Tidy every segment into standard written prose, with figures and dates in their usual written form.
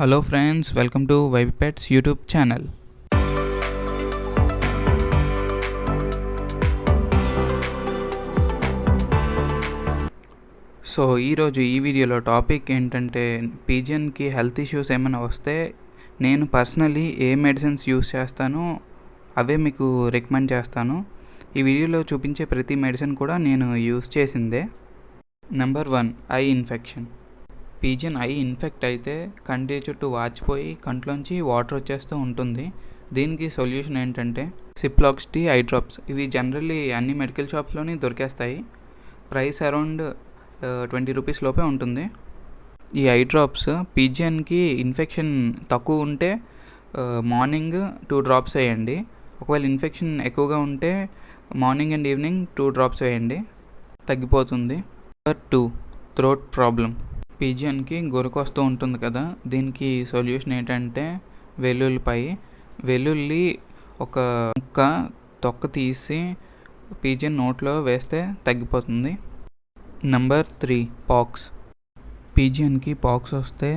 Hello friends, welcome to Vivipets YouTube channel. So ఈరోజు ఈ వీడియోలో టాపిక్ ఏంటంటే పీజియన్కి హెల్త్ ఇష్యూస్ ఏమైనా వస్తే నేను పర్సనలీ ఏ మెడిసిన్స్ యూస్ చేస్తానో అవే మీకు రికమెండ్ చేస్తాను. ఈ వీడియోలో చూపించే ప్రతి మెడిసిన్ కూడా నేను యూస్ చేసిందే. Number 1, eye infection. Pigeon I infect అయితే కంటి చుట్టూ వాచిపోయి కంట్లోంచి వాటర్ వచ్చేస్తూ ఉంటుంది. దీనికి సొల్యూషన్ ఏంటంటే సిప్లాక్స్-టీ ఐ డ్రాప్స్. ఇవి జనరల్లీ అన్ని మెడికల్ షాప్స్లోని దొరికేస్తాయి. ప్రైస్ అరౌండ్ 20 రూపీస్ లోపే ఉంటుంది. ఈ ఐ డ్రాప్స్ పీజియన్కి ఇన్ఫెక్షన్ తక్కువ ఉంటే మార్నింగ్ 2 డ్రాప్స్ వేయండి. ఒకవేళ ఇన్ఫెక్షన్ ఎక్కువగా ఉంటే మార్నింగ్ అండ్ ఈవినింగ్ 2 డ్రాప్స్ వేయండి, తగ్గిపోతుంది. Number 2, throat problem. పీజియన్కి గొరకు వస్తూ ఉంటుంది కదా, దీనికి సొల్యూషన్ ఏంటంటే వెల్లుల్లి ఒక ముక్క తొక్క తీసి పీజియన్ నోట్లో వేస్తే తగ్గిపోతుంది. Number 3, pox. పీజియన్కి పాక్స్ వస్తే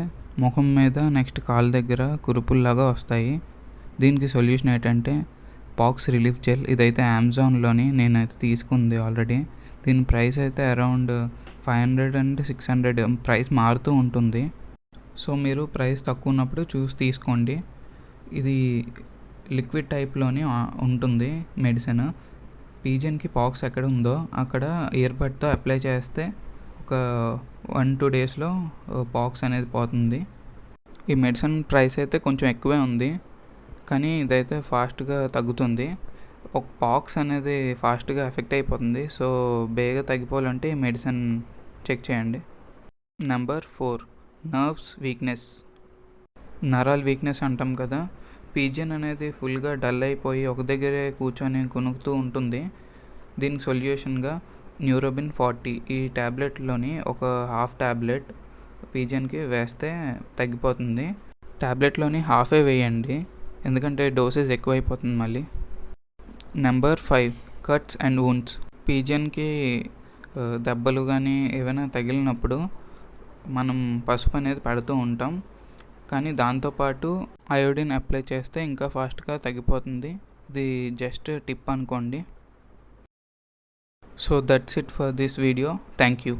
ముఖం మీద నెక్స్ట్ కాళ్ళ దగ్గర కురుపుల్లాగా వస్తాయి. దీనికి సొల్యూషన్ ఏంటంటే పాక్స్ రిలీఫ్ జెల్. ఇదైతే అమెజాన్లోని నేనైతే తీసుకుంది ఆల్రెడీ. దీని ప్రైస్ అయితే అరౌండ్ 500 and 600 ప్రైస్ మారుతూ ఉంటుంది. సో మీరు ప్రైస్ తక్కువ ఉన్నప్పుడు చూసి తీసుకోండి. ఇది లిక్విడ్ టైప్లోని ఉంటుంది మెడిసిన్. పీజియన్కి పాక్స్ ఎక్కడ ఉందో అక్కడ ఇయర్బడ్తో అప్లై చేస్తే ఒక 1-2 డేస్లో పాక్స్ అనేది పోతుంది. ఈ మెడిసిన్ ప్రైస్ అయితే కొంచెం ఎక్కువే ఉంది, కానీ ఇదైతే ఫాస్ట్గా తగ్గుతుంది. ఒక పాక్స్ అనేది ఫాస్ట్గా ఎఫెక్ట్ అయిపోతుంది. సో బేగా తగ్గిపోవాలంటే ఈ మెడిసిన్ చెక్ చేయండి. Number 4, nerves weakness. నరాల వీక్నెస్ అంటాం కదా, పీజియన్ అనేది ఫుల్గా డల్ అయిపోయి ఒక దగ్గరే కూర్చొని కునుకుతూ ఉంటుంది. దీనికి సొల్యూషన్గా న్యూరోబిన్ 40 ఈ ట్యాబ్లెట్లోని ఒక హాఫ్ ట్యాబ్లెట్ పీజియన్కి వేస్తే తగ్గిపోతుంది. ట్యాబ్లెట్లోని హాఫే వేయండి, ఎందుకంటే డోసేజ్ ఎక్కువైపోతుంది మళ్ళీ. Number 5, cuts and wounds. పీజియన్కి దెబ్బలు కానీ ఏవైనా తగిలినప్పుడు మనం పసుపు అనేది పెడుతూ ఉంటాం, కానీ దాంతోపాటు అయోడిన్ అప్లై చేస్తే ఇంకా ఫాస్ట్గా తగ్గిపోతుంది. ఇది జస్ట్ టిప్ అనుకోండి. So that's it for this video. Thank you.